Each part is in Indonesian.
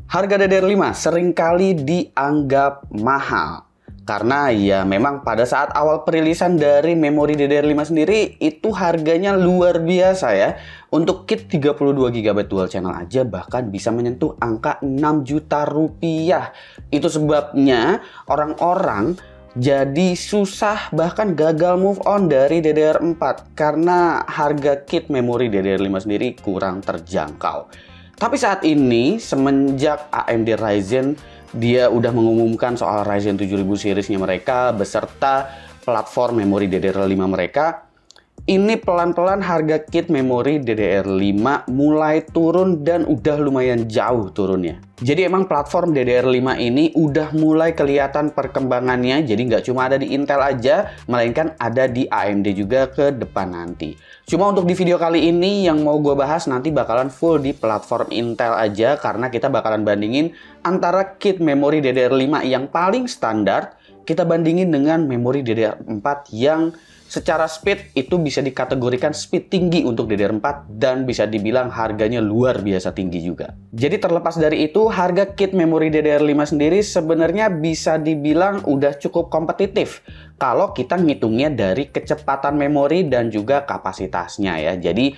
Harga DDR5 seringkali dianggap mahal karena ya memang pada saat awal perilisan dari memori DDR5 sendiri itu harganya luar biasa ya. Untuk kit 32GB dual channel aja bahkan bisa menyentuh angka 6 juta rupiah. Itu sebabnya orang-orang jadi susah bahkan gagal move on dari DDR4 karena harga kit memori DDR5 sendiri kurang terjangkau. Tapi saat ini semenjak AMD Ryzen dia udah mengumumkan soal Ryzen 7000 seriesnya mereka beserta platform memori DDR5 mereka, ini pelan-pelan harga kit memori DDR5 mulai turun dan udah lumayan jauh turunnya. Jadi emang platform DDR5 ini udah mulai kelihatan perkembangannya, jadi nggak cuma ada di Intel aja, melainkan ada di AMD juga ke depan nanti. Cuma untuk di video kali ini yang mau gue bahas nanti bakalan full di platform Intel aja, karena kita bakalan bandingin antara kit memori DDR5 yang paling standar, kita bandingin dengan memori DDR4 yang secara speed itu bisa dikategorikan speed tinggi untuk DDR4 dan bisa dibilang harganya luar biasa tinggi juga. Jadi terlepas dari itu, harga kit memori DDR5 sendiri sebenarnya bisa dibilang udah cukup kompetitif kalau kita ngitungnya dari kecepatan memori dan juga kapasitasnya ya. Jadi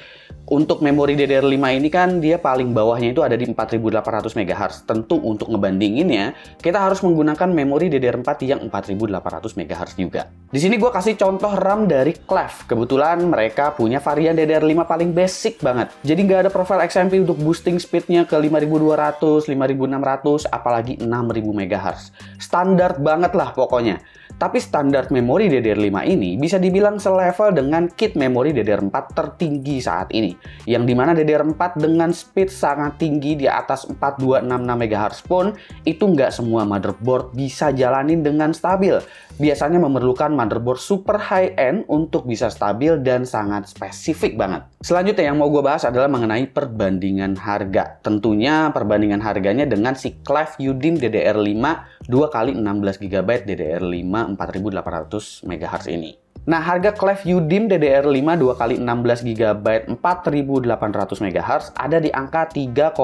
untuk memori DDR5 ini kan dia paling bawahnya itu ada di 4800 MHz. Tentu untuk ngebandinginnya kita harus menggunakan memori DDR4 yang 4800 MHz juga. Di sini gue kasih contoh RAM dari Clef. Kebetulan mereka punya varian DDR5 paling basic banget. Jadi nggak ada profile XMP untuk boosting speednya ke 5200, 5600, apalagi 6000 MHz. Standar banget lah pokoknya. Tapi standar memori DDR5 ini bisa dibilang selevel dengan kit memori DDR4 tertinggi saat ini. Yang dimana DDR4 dengan speed sangat tinggi di atas 4266 MHz pun itu nggak semua motherboard bisa jalanin dengan stabil. Biasanya memerlukan motherboard super high-end untuk bisa stabil dan sangat spesifik banget. Selanjutnya yang mau gue bahas adalah mengenai perbandingan harga. Tentunya perbandingan harganya dengan si Clef UDIMM DDR5 2x16GB DDR5 4800 MHz ini. Nah, harga Clef UDIMM DDR5 2x16GB 4800 MHz ada di angka 3,5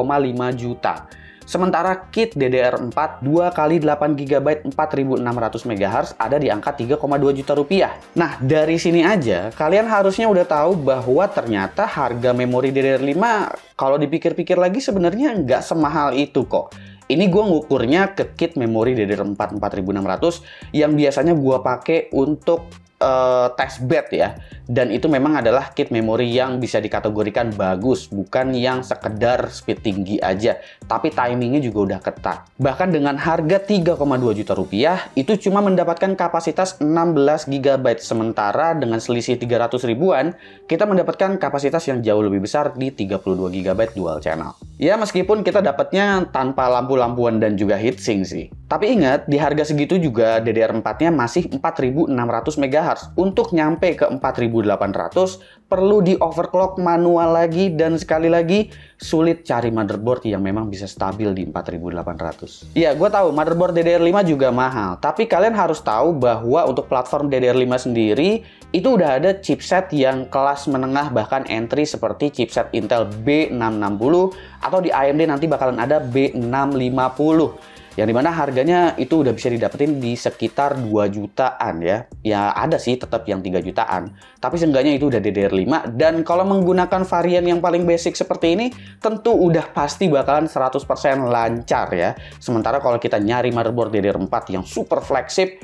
juta. Sementara kit DDR4 2x8GB 4600 MHz ada di angka 3,2 juta rupiah. Nah, dari sini aja kalian harusnya udah tahu bahwa ternyata harga memori DDR5 kalau dipikir-pikir lagi sebenarnya nggak semahal itu kok. Ini gue ngukurnya ke kit memori DDR4 4600 yang biasanya gue pakai untuk test bed ya. Dan itu memang adalah kit memori yang bisa dikategorikan bagus, bukan yang sekedar speed tinggi aja, tapi timingnya juga udah ketat. Bahkan dengan harga 3,2 juta rupiah, itu cuma mendapatkan kapasitas 16 GB, sementara dengan selisih 300 ribuan, kita mendapatkan kapasitas yang jauh lebih besar di 32 GB dual channel. Ya meskipun kita dapatnya tanpa lampu-lampuan dan juga heatsink sih. Tapi ingat, di harga segitu juga DDR4-nya masih 4600 MHz. Untuk nyampe ke 4800 perlu di overclock manual lagi, dan sekali lagi sulit cari motherboard yang memang bisa stabil di 4800. Iya, gue tahu motherboard DDR5 juga mahal, tapi kalian harus tahu bahwa untuk platform DDR5 sendiri itu udah ada chipset yang kelas menengah bahkan entry seperti chipset Intel B660 atau di AMD nanti bakalan ada B650. Yang dimana harganya itu udah bisa didapetin di sekitar 2 jutaan ya. Ya ada sih tetap yang 3 jutaan. Tapi seenggaknya itu udah DDR5. Dan kalau menggunakan varian yang paling basic seperti ini, tentu udah pasti bakalan 100% lancar ya. Sementara kalau kita nyari motherboard DDR4 yang super flagship,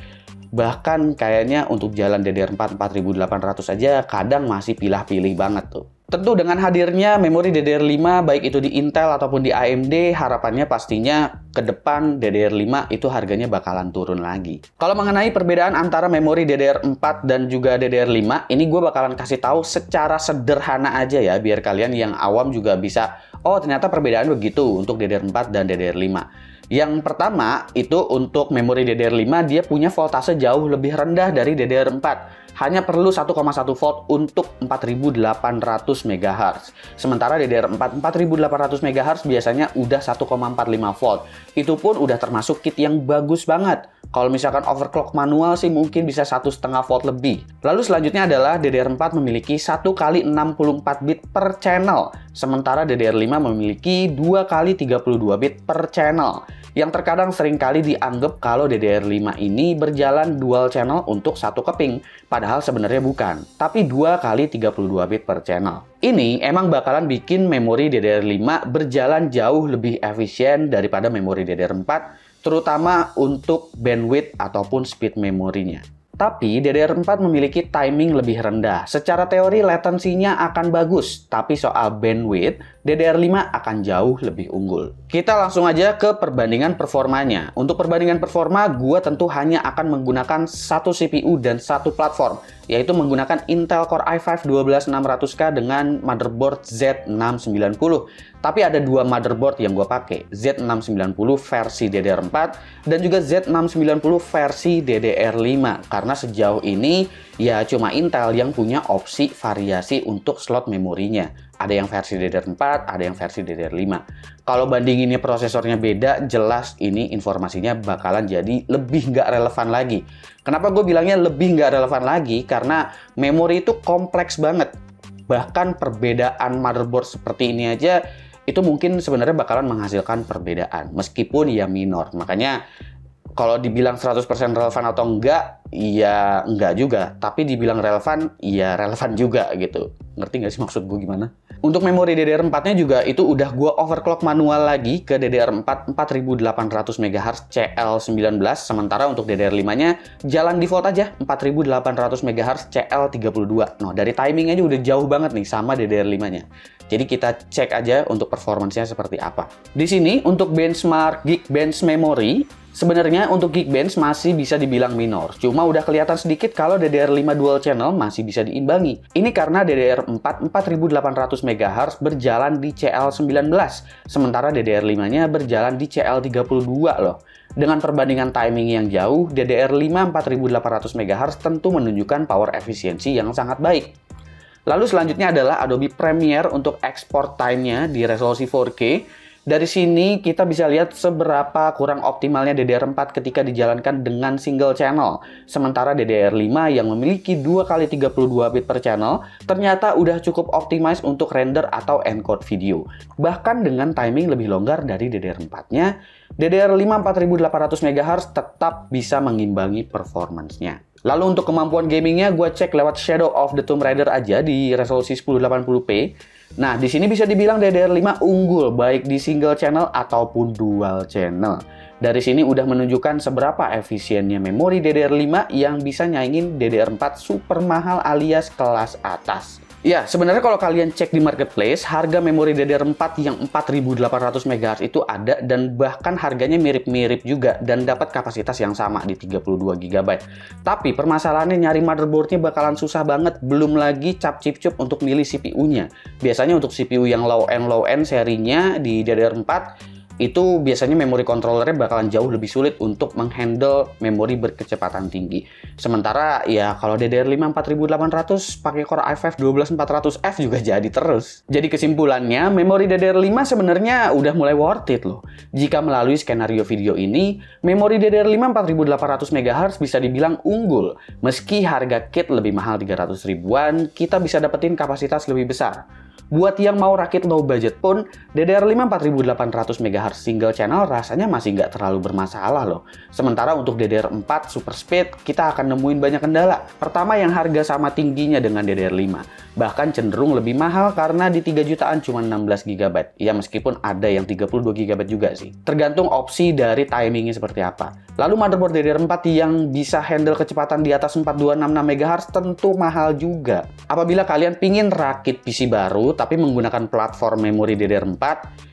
bahkan kayaknya untuk jalan DDR4 4800 aja kadang masih pilih-pilih banget tuh. Tentu dengan hadirnya memori DDR5 baik itu di Intel ataupun di AMD, harapannya pastinya ke depan DDR5 itu harganya bakalan turun lagi. Kalau mengenai perbedaan antara memori DDR4 dan juga DDR5, ini gue bakalan kasih tahu secara sederhana aja ya, biar kalian yang awam juga bisa, oh ternyata perbedaan begitu untuk DDR4 dan DDR5. Yang pertama itu untuk memori DDR5 dia punya voltase jauh lebih rendah dari DDR4. hanya perlu 1,1 volt untuk 4800 MHz. Sementara DDR4 4800 MHz biasanya udah 1,45 volt. Itu pun udah termasuk kit yang bagus banget. Kalau misalkan overclock manual sih mungkin bisa 1,5 volt lebih. Lalu selanjutnya adalah DDR4 memiliki 1 kali 64 bit per channel. Sementara DDR5 memiliki 2 kali 32 bit per channel. Yang terkadang seringkali dianggap kalau DDR5 ini berjalan dual channel untuk satu keping. Padahal sebenarnya bukan, tapi 2 kali 32 bit per channel. Ini emang bakalan bikin memori DDR5 berjalan jauh lebih efisien daripada memori DDR4, terutama untuk bandwidth ataupun speed memorinya. Tapi DDR4 memiliki timing lebih rendah. Secara teori latensinya akan bagus, tapi soal bandwidth, DDR5 akan jauh lebih unggul. Kita langsung aja ke perbandingan performanya. Untuk perbandingan performa, gua tentu hanya akan menggunakan satu CPU dan satu platform, yaitu menggunakan Intel Core i5 12600K dengan motherboard Z690. Tapi ada dua motherboard yang gue pakai, Z690 versi DDR4 dan juga Z690 versi DDR5. Karena sejauh ini ya cuma Intel yang punya opsi variasi untuk slot memorinya. Ada yang versi DDR4, ada yang versi DDR5. Kalau bandinginnya prosesornya beda, jelas ini informasinya bakalan jadi lebih nggak relevan lagi. Kenapa gue bilangnya lebih nggak relevan lagi? Karena memori itu kompleks banget. Bahkan perbedaan motherboard seperti ini aja itu mungkin sebenarnya bakalan menghasilkan perbedaan, meskipun ya minor. Makanya kalau dibilang 100% relevan atau enggak, ya enggak juga. Tapi dibilang relevan, ya relevan juga gitu. Ngerti nggak sih maksud gue gimana? Untuk memori DDR4-nya juga itu udah gue overclock manual lagi ke DDR4 4800 MHz CL19. Sementara untuk DDR5-nya jalan default aja 4800 MHz CL32. Nah, dari timing aja udah jauh banget nih sama DDR5-nya. Jadi kita cek aja untuk performance-nya seperti apa. Di sini untuk benchmark Geekbench memory, sebenarnya untuk Geekbench masih bisa dibilang minor. Cuma udah kelihatan sedikit kalau DDR5 dual channel masih bisa diimbangi. Ini karena DDR4 4800 MHz berjalan di CL19, sementara DDR5-nya berjalan di CL32 loh. Dengan perbandingan timing yang jauh, DDR5 4800 MHz tentu menunjukkan power efisiensi yang sangat baik. Lalu selanjutnya adalah Adobe Premiere untuk export time-nya di resolusi 4K. Dari sini kita bisa lihat seberapa kurang optimalnya DDR4 ketika dijalankan dengan single channel. Sementara DDR5 yang memiliki 2 kali 32 bit per channel ternyata udah cukup optimize untuk render atau encode video. Bahkan dengan timing lebih longgar dari DDR4-nya, DDR5 4800 MHz tetap bisa mengimbangi performance-nya. Lalu untuk kemampuan gamingnya, gue cek lewat Shadow of the Tomb Raider aja di resolusi 1080p. Nah, di sini bisa dibilang DDR5 unggul baik di single channel ataupun dual channel. Dari sini udah menunjukkan seberapa efisiennya memori DDR5 yang bisa nyaingin DDR4 super mahal alias kelas atas. Ya, sebenarnya kalau kalian cek di marketplace, harga memori DDR4 yang 4800 MHz itu ada dan bahkan harganya mirip-mirip juga dan dapat kapasitas yang sama di 32 GB. Tapi permasalahannya nyari motherboardnya bakalan susah banget, belum lagi cap-cip-cup untuk milih CPU-nya. Biasanya untuk CPU yang low-end serinya di DDR4, itu biasanya memori controllernya bakalan jauh lebih sulit untuk menghandle memori berkecepatan tinggi. Sementara ya kalau DDR5 4800 pakai Core i5 12400F juga jadi terus. Jadi kesimpulannya, memori DDR5 sebenarnya udah mulai worth it loh. Jika melalui skenario video ini, memori DDR5 4800 MHz bisa dibilang unggul. Meski harga kit lebih mahal 300 ribuan, kita bisa dapetin kapasitas lebih besar. Buat yang mau rakit low budget pun, DDR5 4800 MHz single channel rasanya masih nggak terlalu bermasalah loh. Sementara untuk DDR4 super speed, kita akan nemuin banyak kendala. Pertama, yang harga sama tingginya dengan DDR5. Bahkan cenderung lebih mahal karena di 3 jutaan cuma 16 GB. Ya meskipun ada yang 32 GB juga sih. Tergantung opsi dari timingnya seperti apa. Lalu motherboard DDR4 yang bisa handle kecepatan di atas 4266 MHz tentu mahal juga. Apabila kalian pingin rakit PC baru tapi menggunakan platform memori DDR4,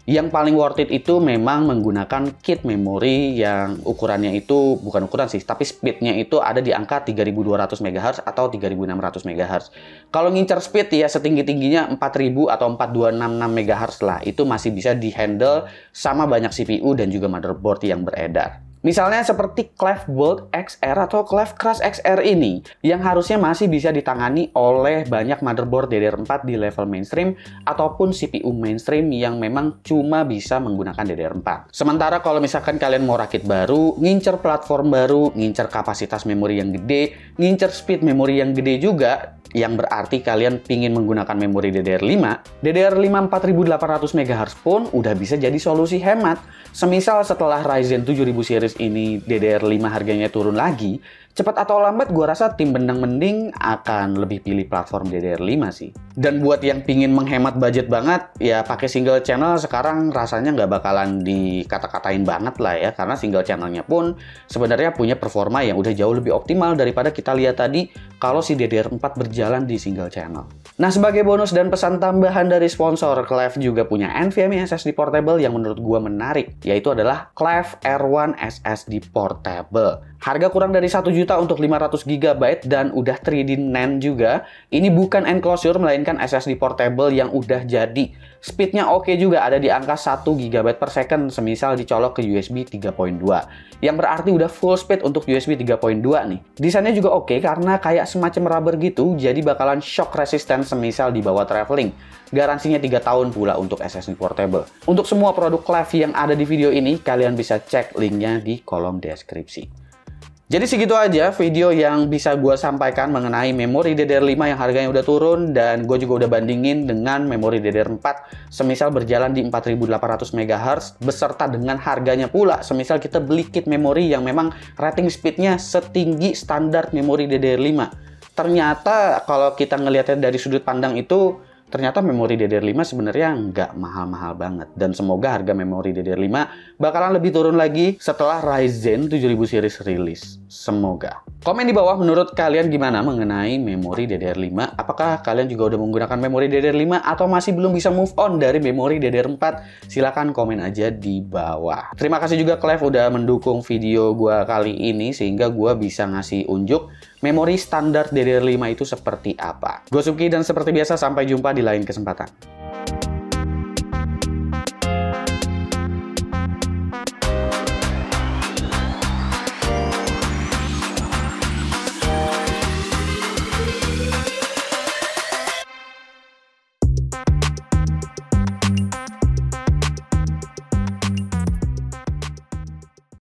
yang paling worth it itu memang menggunakan kit memori yang ukurannya itu, bukan ukuran sih, tapi speednya itu ada di angka 3200 MHz atau 3600 MHz. Kalau ngincer speed ya setinggi-tingginya 4000 atau 4266 MHz lah, itu masih bisa dihandle sama banyak CPU dan juga motherboard yang beredar. Misalnya seperti Clef Bold XR atau Clef Crush XR ini, yang harusnya masih bisa ditangani oleh banyak motherboard DDR4 di level mainstream ataupun CPU mainstream yang memang cuma bisa menggunakan DDR4. Sementara kalau misalkan kalian mau rakit baru, ngincer platform baru, ngincer kapasitas memori yang gede, ngincer speed memori yang gede juga, yang berarti kalian pingin menggunakan memori DDR5, DDR5 4800 MHz pun udah bisa jadi solusi hemat. Semisal setelah Ryzen 7000 series ini DDR5 harganya turun lagi, cepat atau lambat gua rasa tim benang mending akan lebih pilih platform DDR5 sih. Dan buat yang pingin menghemat budget banget, ya pakai single channel sekarang rasanya nggak bakalan dikata-katain banget lah ya, karena single channelnya pun sebenarnya punya performa yang udah jauh lebih optimal daripada kita lihat tadi kalau si DDR4 berjalan di single channel. Nah, sebagai bonus dan pesan tambahan dari sponsor, Clef juga punya NVMe SSD portable yang menurut gua menarik, yaitu adalah Clef R1 SSD Portable. Harga kurang dari 1 juta untuk 500 GB dan udah 3D NAND juga. Ini bukan enclosure melainkan SSD portable yang udah jadi. Speednya oke juga, ada di angka 1 GB per second semisal dicolok ke USB 3.2. Yang berarti udah full speed untuk USB 3.2 nih. Desainnya juga oke karena kayak semacam rubber gitu, jadi bakalan shock resistant semisal dibawa traveling. Garansinya 3 tahun pula untuk SSD portable. Untuk semua produk Clef yang ada di video ini, kalian bisa cek linknya di kolom deskripsi. Jadi segitu aja video yang bisa gue sampaikan mengenai memori DDR5 yang harganya udah turun, dan gue juga udah bandingin dengan memori DDR4 semisal berjalan di 4800 MHz beserta dengan harganya pula semisal kita beli kit memori yang memang rating speednya setinggi standar memori DDR5. Ternyata kalau kita ngelihatnya dari sudut pandang itu, ternyata memori DDR5 sebenarnya nggak mahal-mahal banget. Dan semoga harga memori DDR5 bakalan lebih turun lagi setelah Ryzen 7000 series rilis. Semoga. Komen di bawah menurut kalian gimana mengenai memori DDR5. Apakah kalian juga udah menggunakan memori DDR5 atau masih belum bisa move on dari memori DDR4? Silahkan komen aja di bawah. Terima kasih juga Clef udah mendukung video gua kali ini sehingga gua bisa ngasih unjuk memori standar DDR5 itu seperti apa. Gue Suki dan seperti biasa sampai jumpa di lain kesempatan.